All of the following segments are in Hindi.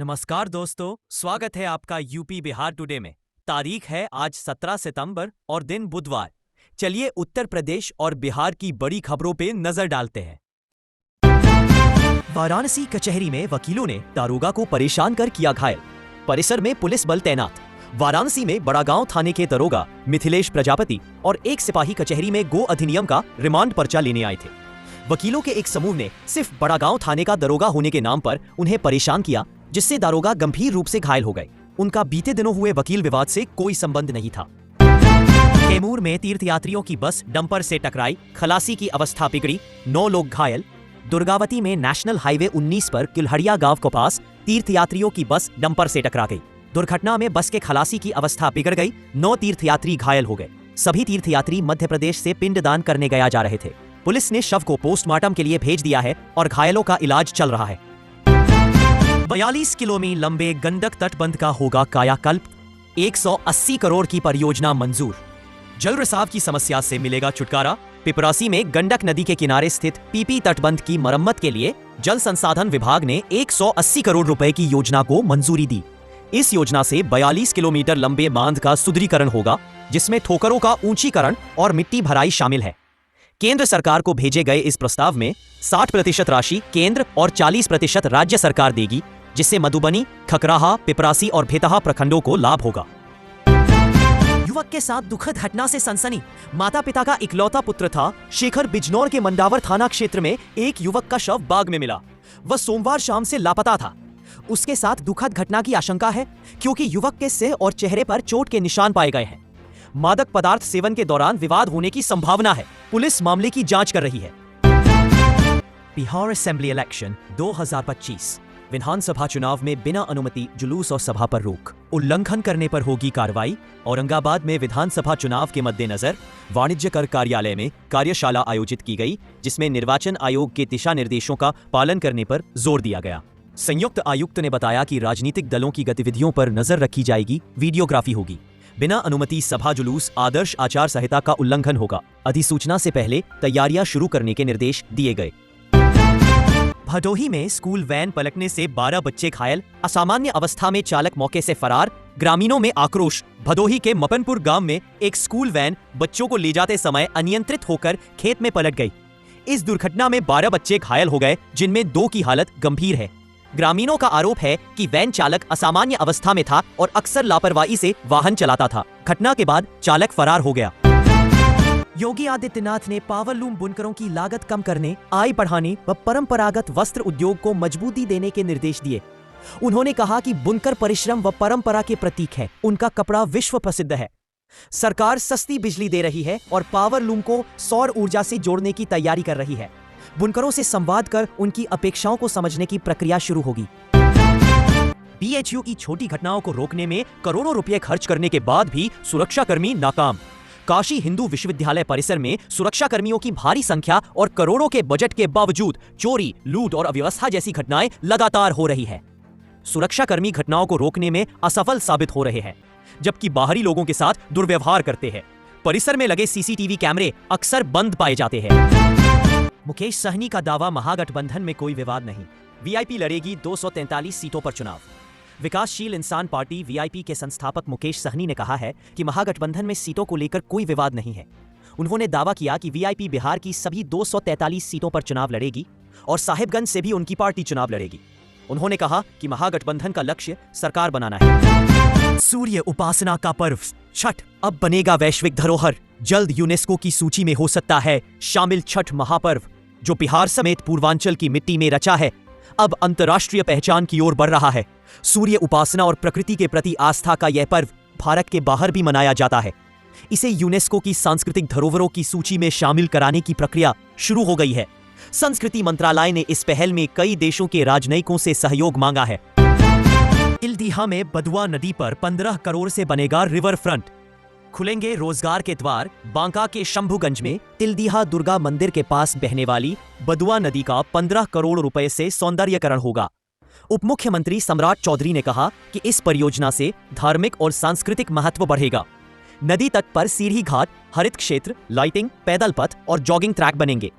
नमस्कार दोस्तों, स्वागत है आपका यूपी बिहार टुडे में। तारीख है आज 17 सितंबर और दिन बुधवार। चलिए उत्तर प्रदेश और बिहार की बड़ी खबरों पे नजर डालते हैं। वाराणसी कचहरी में वकीलों ने दारोगा को परेशान कर किया घायल। परिसर में पुलिस बल तैनात। वाराणसी में बड़ागांव थाने के दरोगा मिथिलेश प्रजापति और एक सिपाही कचहरी में गो अधिनियम का रिमांड पर्चा लेने आए थे। वकीलों के एक समूह ने सिर्फ बड़ागांव थाने का दरोगा होने के नाम पर उन्हें परेशान किया, जिससे दारोगा गंभीर रूप से घायल हो गए। उनका बीते दिनों हुए वकील विवाद से कोई संबंध नहीं था। कैमूर में तीर्थयात्रियों की बस डंपर से टकराई, खलासी की अवस्था बिगड़ी, 9 लोग घायल। दुर्गावती में नेशनल हाईवे 19 पर किलहड़िया गांव के पास तीर्थयात्रियों की बस डंपर से टकरा गई। दुर्घटना में बस के खलासी की अवस्था बिगड़ गई, 9 तीर्थयात्री घायल हो गए। सभी तीर्थयात्री मध्य प्रदेश से पिंडदान करने गया जा रहे थे। पुलिस ने शव को पोस्टमार्टम के लिए भेज दिया है और घायलों का इलाज चल रहा है। 42 किलोमीटर लंबे गंडक तटबंध का होगा कायाकल्प। 180 करोड़ की परियोजना मंजूर। जल रिसाव की समस्या से मिलेगा छुटकारा। पिपरासी में गंडक नदी के किनारे स्थित पीपी तटबंध की मरम्मत के लिए जल संसाधन विभाग ने 180 करोड़ रुपए की योजना को मंजूरी दी। इस योजना से 42 किलोमीटर लंबे बांध का सुदृढ़ीकरण होगा, जिसमें ठोकरों का ऊंचीकरण और मिट्टी भराई शामिल है। केंद्र सरकार को भेजे गए इस प्रस्ताव में 60% राशि केंद्र और 40% राज्य सरकार देगी, जिससे मधुबनी, खकराहा, पिपरासी और भेतहा प्रखंडों को लाभ होगा। युवक के साथ दुखद घटना से सनसनी। माता पिता का इकलौता पुत्र था शेखर। बिजनौर के मंडावर थाना क्षेत्र में एक युवक का शव बाग में मिला। वह सोमवार शाम से लापता था। उसके साथ दुखद घटना की आशंका है, क्योंकि युवक के सिर और चेहरे पर चोट के निशान पाए गए हैं। मादक पदार्थ सेवन के दौरान विवाद होने की संभावना है। पुलिस मामले की जांच कर रही है। Bihar assembly election 2025। विधानसभा चुनाव में बिना अनुमति जुलूस और सभा पर रोक। उल्लंघन करने पर होगी कार्रवाई। औरंगाबाद में विधानसभा चुनाव के मद्देनजर वाणिज्य कर कार्यालय में कार्यशाला आयोजित की गई, जिसमें निर्वाचन आयोग के दिशा निर्देशों का पालन करने पर जोर दिया गया। संयुक्त आयुक्त ने बताया कि राजनीतिक दलों की गतिविधियों पर नजर रखी जाएगी, वीडियोग्राफी होगी। बिना अनुमति सभा जुलूस आदर्श आचार संहिता का उल्लंघन होगा। अधिसूचना से पहले तैयारियां शुरू करने के निर्देश दिए गए। भदोही में स्कूल वैन पलटने से 12 बच्चे घायल। असामान्य अवस्था में चालक मौके से फरार। ग्रामीणों में आक्रोश। भदोही के मपनपुर गांव में एक स्कूल वैन बच्चों को ले जाते समय अनियंत्रित होकर खेत में पलट गई। इस दुर्घटना में 12 बच्चे घायल हो गए, जिनमें 2 की हालत गंभीर है। ग्रामीणों का आरोप है कि वैन चालक असामान्य अवस्था में था और अक्सर लापरवाही से वाहन चलाता था। घटना के बाद चालक फरार हो गया। योगी आदित्यनाथ ने पावरलूम बुनकरों की लागत कम करने, आय बढ़ाने व परंपरागत वस्त्र उद्योग को मजबूती देने के निर्देश दिए। उन्होंने कहा कि बुनकर परिश्रम व परंपरा के प्रतीक है। उनका कपड़ा विश्व प्रसिद्ध है। सरकार सस्ती बिजली दे रही है और पावरलूम को सौर ऊर्जा से जोड़ने की तैयारी कर रही है। बुनकरों से संवाद कर उनकी अपेक्षाओं को समझने की प्रक्रिया शुरू होगी। बीएचयू की छोटी घटनाओं को रोकने में करोड़ों रुपए खर्च करने के बाद भी सुरक्षाकर्मी नाकाम। काशी हिंदू विश्वविद्यालय परिसर में सुरक्षा कर्मियों की भारी संख्या और करोड़ों के बजट के बावजूद चोरी, लूट और अव्यवस्था जैसी घटनाएं लगातार हो रही है। सुरक्षाकर्मी घटनाओं को रोकने में असफल साबित हो रहे हैं, जबकि बाहरी लोगों के साथ दुर्व्यवहार करते हैं। परिसर में लगे सीसीटीवी कैमरे अक्सर बंद पाए जाते हैं। मुकेश सहनी का दावा, महागठबंधन में कोई विवाद नहीं। वीआईपी लड़ेगी 243 सीटों पर चुनाव। विकासशील इंसान पार्टी वीआईपी के संस्थापक मुकेश सहनी ने कहा है कि महागठबंधन में सीटों को लेकर कोई विवाद नहीं है। उन्होंने दावा किया कि वीआईपी बिहार की सभी 243 सीटों पर चुनाव लड़ेगी और साहिबगंज से भी उनकी पार्टी चुनाव लड़ेगी। उन्होंने कहा कि महागठबंधन का लक्ष्य सरकार बनाना है। सूर्य उपासना का पर्व छठ अब बनेगा वैश्विक धरोहर। जल्द यूनेस्को की सूची में हो सकता है शामिल छठ महापर्व, जो बिहार समेत पूर्वांचल की मिट्टी में रचा है, अब अंतर्राष्ट्रीय पहचान की ओर बढ़ रहा है। सूर्य उपासना और प्रकृति के प्रति आस्था का यह पर्व भारत के बाहर भी मनाया जाता है। इसे यूनेस्को की सांस्कृतिक धरोहरों की सूची में शामिल कराने की प्रक्रिया शुरू हो गई है। संस्कृति मंत्रालय ने इस पहल में कई देशों के राजनयिकों से सहयोग मांगा है। तिलदीहा में बदुआ नदी पर 15 करोड़ से बनेगा रिवर फ्रंट। खुलेंगे रोजगार के द्वार। बांका के शंभुगंज में तिलदीहा दुर्गा मंदिर के पास बहने वाली बदुआ नदी का 15 करोड़ रुपए से सौंदर्यीकरण होगा। उप मुख्यमंत्री सम्राट चौधरी ने कहा कि इस परियोजना से धार्मिक और सांस्कृतिक महत्व बढ़ेगा। नदी तट पर सीढ़ी घाट, हरित क्षेत्र, लाइटिंग, पैदल पथ और जॉगिंग ट्रैक बनेंगे।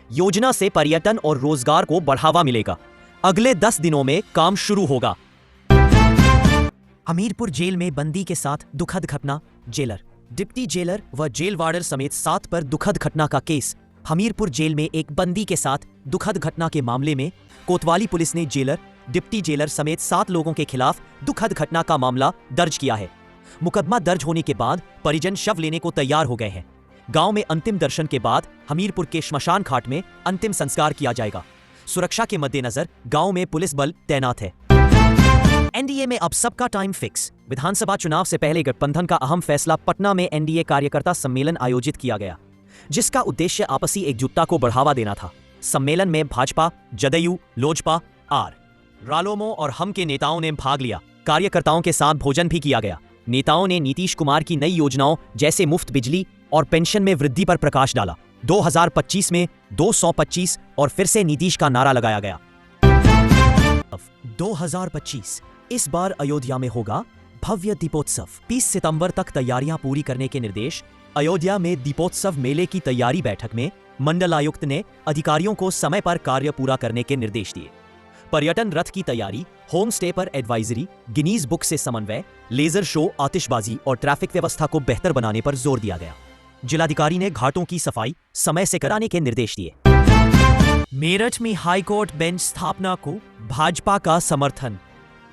योजना से पर्यटन और रोजगार को बढ़ावा मिलेगा। अगले 10 दिनों में काम शुरू होगा। हमीरपुर जेल में बंदी के साथ दुखद घटना, जेलर, डिप्टी जेलर व जेल वार्डर समेत 7 पर दुखद घटना का केस। हमीरपुर जेल में एक बंदी के साथ दुखद घटना के मामले में कोतवाली पुलिस ने जेलर, डिप्टी जेलर समेत 7 लोगों के खिलाफ दुखद घटना का मामला दर्ज किया है। मुकदमा दर्ज होने के बाद परिजन शव लेने को तैयार हो गए हैं। गांव में अंतिम दर्शन के बाद हमीरपुर के श्मशान घाट में अंतिम संस्कार किया जाएगा। सुरक्षा के मद्देनजर गांव में पुलिस बल तैनात है। एनडीए में अब सबका टाइम फिक्स। विधानसभा चुनाव से पहले गठबंधन का अहम फैसला पटना में एनडीए कार्यकर्ता सम्मेलन आयोजित किया गया, जिसका उद्देश्य आपसी एकजुटता को बढ़ावा देना था। सम्मेलन में भाजपा, जदयू, लोजपा, रालोमो और हम के नेताओं ने भाग लिया। कार्यकर्ताओं के साथ भोजन भी किया गया। नेताओं ने नीतीश कुमार की नई योजनाओं जैसे मुफ्त बिजली और पेंशन में वृद्धि पर प्रकाश डाला। 2025 में 225 और फिर से नीतीश का नारा लगाया गया। 2025 इस बार अयोध्या में होगा भव्य दीपोत्सव। 30 सितंबर तक तैयारियां पूरी करने के निर्देश। अयोध्या में दीपोत्सव मेले की तैयारी बैठक में मंडलायुक्त ने अधिकारियों को समय पर कार्य पूरा करने के निर्देश दिए। पर्यटन रथ की तैयारी, होम स्टे पर एडवाइजरी, गिनीज बुक से समन्वय, लेजर शो, आतिशबाजी और ट्रैफिक व्यवस्था को बेहतर बनाने पर जोर दिया गया। जिलाधिकारी ने घाटों की सफाई समय से कराने के निर्देश दिए। मेरठ में हाईकोर्ट बेंच स्थापना को भाजपा का समर्थन।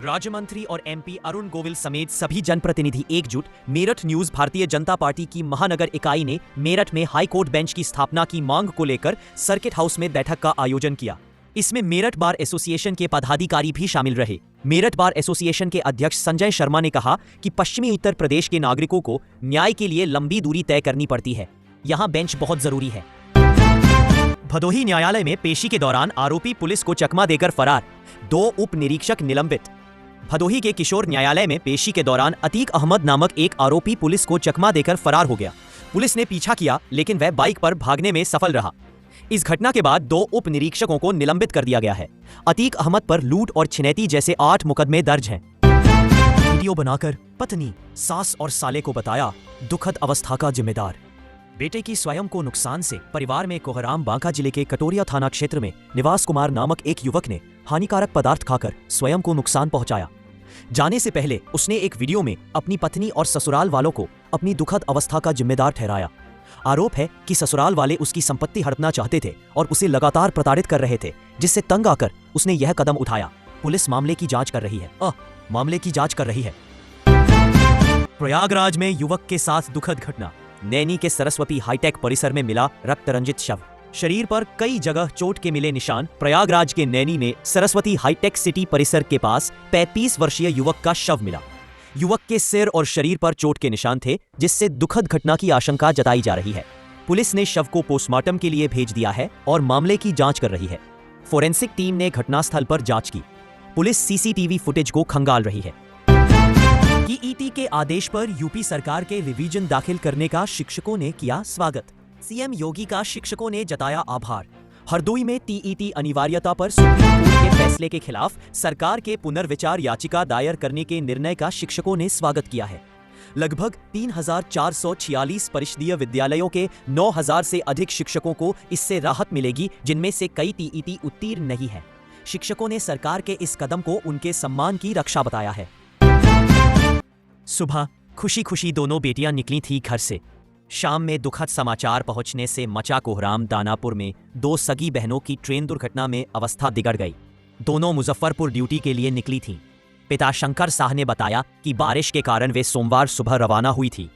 राज्य मंत्री और एमपी अरुण गोविल समेत सभी जनप्रतिनिधि एकजुट। मेरठ न्यूज भारतीय जनता पार्टी की महानगर इकाई ने मेरठ में हाईकोर्ट बेंच की स्थापना की मांग को लेकर सर्किट हाउस में बैठक का आयोजन किया। इसमें मेरठ बार एसोसिएशन के पदाधिकारी भी शामिल रहे। मेरठ बार एसोसिएशन के अध्यक्ष संजय शर्मा ने कहा कि पश्चिमी उत्तर प्रदेश के नागरिकों को न्याय के लिए लंबी दूरी तय करनी पड़ती है, यहाँ बेंच बहुत जरूरी है। भदोही न्यायालय में पेशी के दौरान आरोपी पुलिस को चकमा देकर फरार, 2 उप निरीक्षक निलंबित। भदोही के किशोर न्यायालय में पेशी के दौरान अतीक अहमद नामक एक आरोपी पुलिस को चकमा देकर फरार हो गया। पुलिस ने पीछा किया लेकिन वह बाइक पर भागने में सफल रहा। इस घटना के बाद 2 उप निरीक्षकों को निलंबित कर दिया गया है। अतीक अहमद पर लूट और छिनैती जैसे 8 मुकदमे दर्ज हैं। वीडियो बनाकर पत्नी, सास और साले को बताया दुखद अवस्था का जिम्मेदार। बेटे की स्वयं को नुकसान से परिवार में कोहराम। बांका जिले के कटोरिया थाना क्षेत्र में निवास कुमार नामक एक युवक ने हानिकारक पदार्थ खाकर स्वयं को नुकसान पहुंचाया। जाने से पहले उसने एक वीडियो में अपनी पत्नी और ससुराल वालों को अपनी दुखद अवस्था का जिम्मेदार ठहराया। आरोप है कि ससुराल वाले उसकी संपत्ति हड़पना चाहते थे और उसे लगातार प्रताड़ित कर रहे थे, जिससे तंग आकर उसने यह कदम उठाया। पुलिस मामले की जांच कर रही है। प्रयागराज में युवक के साथ दुखद घटना। नैनी के सरस्वती हाईटेक परिसर में मिला रक्त रंजित शव। शरीर पर कई जगह चोट के मिले निशान। प्रयागराज के नैनी में सरस्वती हाईटेक सिटी परिसर के पास 35 वर्षीय युवक का शव मिला। युवक के सिर और शरीर पर चोट के निशान थे, जिससे दुखद घटना की आशंका जताई जा रही है। पुलिस ने शव को पोस्टमार्टम के लिए भेज दिया है और मामले की जांच कर रही है। फोरेंसिक टीम ने घटनास्थल पर जांच की। पुलिस सीसीटीवी फुटेज को खंगाल रही है। टीईटी के आदेश पर यूपी सरकार के रिवीजन दाखिल करने का शिक्षकों ने किया स्वागत। सीएम योगी का शिक्षकों ने जताया आभार। हरदोई में टीईटी अनिवार्यता पर सुप्रीम कोर्ट के फैसले के खिलाफ सरकार के पुनर्विचार याचिका दायर करने के निर्णय का शिक्षकों ने स्वागत किया है। लगभग 3,446 परिषदीय विद्यालयों के 9,000 से अधिक शिक्षकों को इससे राहत मिलेगी, जिनमें से कई टीईटी उत्तीर्ण नहीं है। शिक्षकों ने सरकार के इस कदम को उनके सम्मान की रक्षा बताया है। सुबह खुशी खुशी दोनों बेटियां निकली थी घर से। शाम में दुखद समाचार पहुंचने से मचा कोहराम। दानापुर में 2 सगी बहनों की ट्रेन दुर्घटना में अवस्था बिगड़ गई। दोनों मुजफ्फरपुर ड्यूटी के लिए निकली थीं। पिता शंकर शाह ने बताया कि बारिश के कारण वे सोमवार सुबह रवाना हुई थी।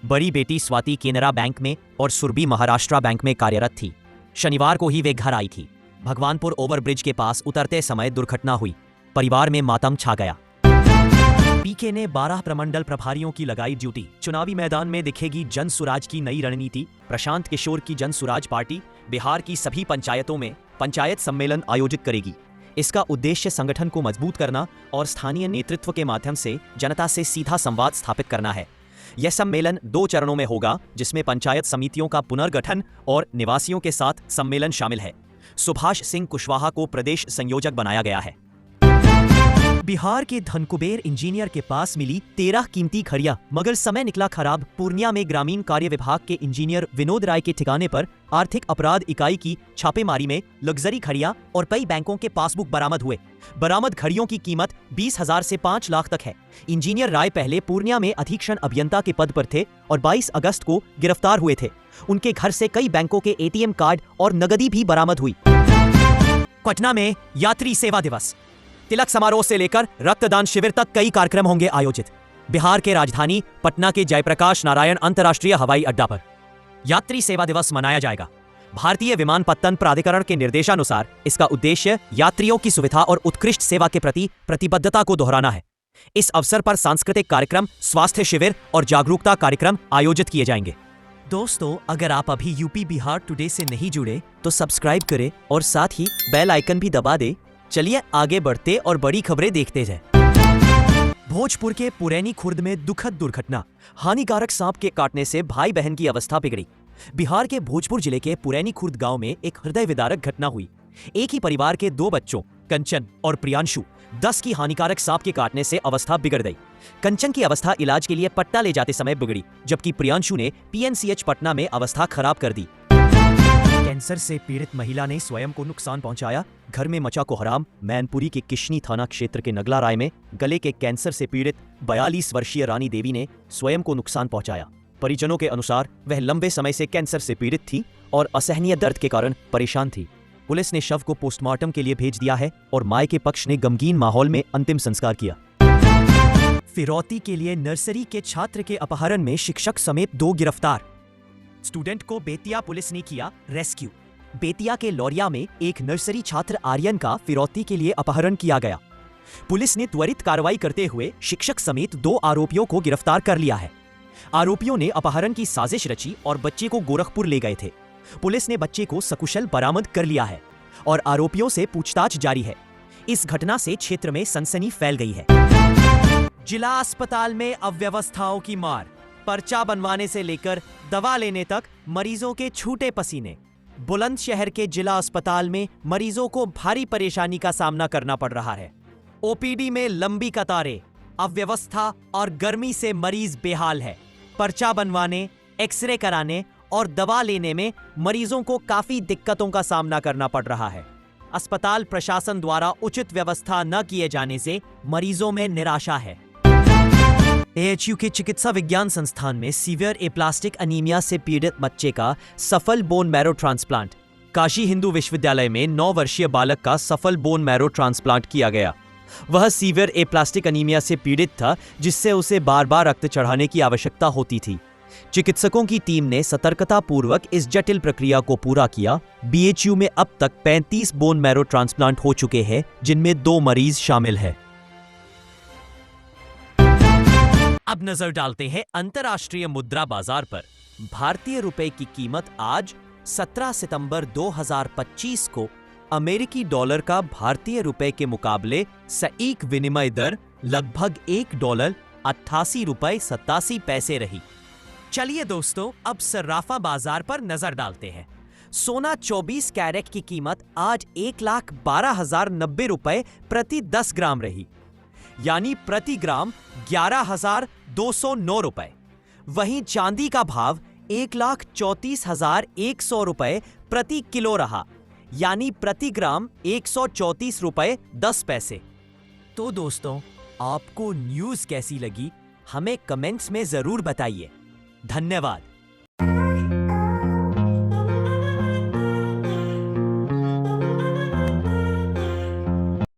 बड़ी बेटी स्वाति केनरा बैंक में और सुरभि महाराष्ट्र बैंक में कार्यरत थी। शनिवार को ही वे घर आई थी। भगवानपुर ओवरब्रिज के पास उतरते समय दुर्घटना हुई। परिवार में मातम छा गया। पीके ने 12 प्रमंडल प्रभारियों की लगाई ड्यूटी। चुनावी मैदान में दिखेगी जन सुराज की नई रणनीति। प्रशांत किशोर की जन सुराज पार्टी बिहार की सभी पंचायतों में पंचायत सम्मेलन आयोजित करेगी। इसका उद्देश्य संगठन को मजबूत करना और स्थानीय नेतृत्व के माध्यम से जनता से सीधा संवाद स्थापित करना है। यह सम्मेलन 2 चरणों में होगा, जिसमें पंचायत समितियों का पुनर्गठन और निवासियों के साथ सम्मेलन शामिल है। सुभाष सिंह कुशवाहा को प्रदेश संयोजक बनाया गया है। बिहार के धनकुबेर इंजीनियर के पास मिली 13 कीमती घड़ियां, मगर समय निकला खराब। पूर्णिया में ग्रामीण कार्य विभाग के इंजीनियर विनोद राय के ठिकाने पर आर्थिक अपराध इकाई की छापेमारी में लग्जरी घड़ियां और कई बैंकों के पासबुक बरामद हुए। बरामद घड़ियों की कीमत 20,000 से 5 लाख तक है। इंजीनियर राय पहले पूर्णिया में अधीक्षण अभियंता के पद पर थे और 22 अगस्त को गिरफ्तार हुए थे। उनके घर से कई बैंकों के ATM कार्ड और नगदी भी बरामद हुई। पटना में यात्री सेवा दिवस, तिलक समारोह से लेकर रक्तदान शिविर तक कई कार्यक्रम होंगे आयोजित। बिहार के राजधानी पटना के जयप्रकाश नारायण अंतर्राष्ट्रीय हवाई अड्डा पर यात्री सेवा दिवस मनाया जाएगा। भारतीय विमानपत्तन प्राधिकरण के निर्देशानुसार इसका उद्देश्य यात्रियों की सुविधा और उत्कृष्ट सेवा के प्रति प्रतिबद्धता को दोहराना है। इस अवसर पर सांस्कृतिक कार्यक्रम, स्वास्थ्य शिविर और जागरूकता कार्यक्रम आयोजित किए जाएंगे। दोस्तों, अगर आप अभी यूपी बिहार टुडे से नहीं जुड़े तो सब्सक्राइब करें और साथ ही बेल आइकन भी दबा दें। चलिए आगे बढ़ते और बड़ी खबरें देखते जाएं। भोजपुर के पुरैनी खुर्द में दुखद दुर्घटना, हानिकारक सांप के काटने से भाई बहन की अवस्था बिगड़ी। बिहार के भोजपुर जिले के पुरैनी खुर्द गांव में एक हृदय विदारक घटना हुई। एक ही परिवार के 2 बच्चों कंचन और प्रियांशु 10 की हानिकारक सांप के काटने से अवस्था बिगड़ गई। कंचन की अवस्था इलाज के लिए पटना ले जाते समय बिगड़ी, जबकि प्रियांशु ने PNCH पटना में अवस्था खराब कर दी। कैंसर से पीड़ित महिला ने स्वयं को नुकसान पहुंचाया, घर में मचा कोहराम। मैनपुरी के किशनी थाना क्षेत्र के नगला राय में गले के कैंसर से पीड़ित 42 वर्षीय रानी देवी ने स्वयं को नुकसान पहुंचाया। परिजनों के अनुसार वह लंबे समय से कैंसर से पीड़ित थी और असहनीय दर्द के कारण परेशान थी। पुलिस ने शव को पोस्टमार्टम के लिए भेज दिया है और मायके पक्ष ने गमगीन माहौल में अंतिम संस्कार किया। फिरौती के लिए नर्सरी के छात्र के अपहरण में शिक्षक समेत 2 गिरफ्तार। स्टूडेंट को बेतिया पुलिस ने किया रेस्क्यू। बेतिया के लौरिया में एक नर्सरी छात्र आर्यन का फिरौती के लिए अपहरण किया गया। पुलिस ने त्वरित कार्रवाई करते हुए शिक्षक समेत 2 आरोपियों को गिरफ्तार कर लिया है। आरोपियों ने अपहरण की साजिश रची और बच्चे को गोरखपुर ले गए थे। पुलिस ने बच्चे को सकुशल बरामद कर लिया है और आरोपियों से पूछताछ जारी है। इस घटना से क्षेत्र में सनसनी फैल गई है। जिला अस्पताल में अव्यवस्थाओं की मार, पर्चा बनवाने से लेकर दवा लेने तक मरीजों के छूटे पसीने। बुलंदशहर के जिला अस्पताल में मरीजों को भारी परेशानी का सामना करना पड़ रहा है। OPD में लंबी कतारें, अव्यवस्था और गर्मी से मरीज बेहाल है। पर्चा बनवाने, एक्सरे कराने और दवा लेने में मरीजों को काफी दिक्कतों का सामना करना पड़ रहा है। अस्पताल प्रशासन द्वारा उचित व्यवस्था न किए जाने से मरीजों में निराशा है। AHU के चिकित्सा विज्ञान संस्थान में सीवियर एप्लास्टिक अनीमिया से पीड़ित बच्चे का सफल bone marrow transplant. Kashi Hindu विश्वविद्यालय में 9 वर्षीय बालक का सफल बोन मैरो ट्रांसप्लांट किया गया। वह सीवियर एप्लास्टिक अनीमिया से पीड़ित था, जिससे उसे बार-बार रक्त चढ़ाने की आवश्यकता होती थी। चिकित्सकों की टीम ने सतर्कता पूर्वक इस जटिल प्रक्रिया को पूरा किया। BHU में अब तक 35 बोन मैरो ट्रांसप्लांट हो चुके हैं, जिनमें 2 मरीज शामिल हैं। अब नजर डालते हैं अंतर्राष्ट्रीय मुद्रा बाजार पर। भारतीय रुपए की कीमत आज 17 सितंबर 2025 को अमेरिकी डॉलर का भारतीय रुपए के मुकाबले सटीक विनिमय दर लगभग $1.88.87 रही। चलिए दोस्तों, अब सर्राफा बाजार पर नजर डालते हैं। सोना 24 कैरेट की कीमत आज 1,12,090 रुपए प्रति 10 ग्राम रही, यानी प्रति ग्राम 11,209 रुपए। वहीं चांदी का भाव 1,34,100 रुपए प्रति किलो रहा, यानी प्रति ग्राम 134 रुपए 10 पैसे। तो दोस्तों, आपको न्यूज़ कैसी लगी हमें कमेंट्स में जरूर बताइए। धन्यवाद।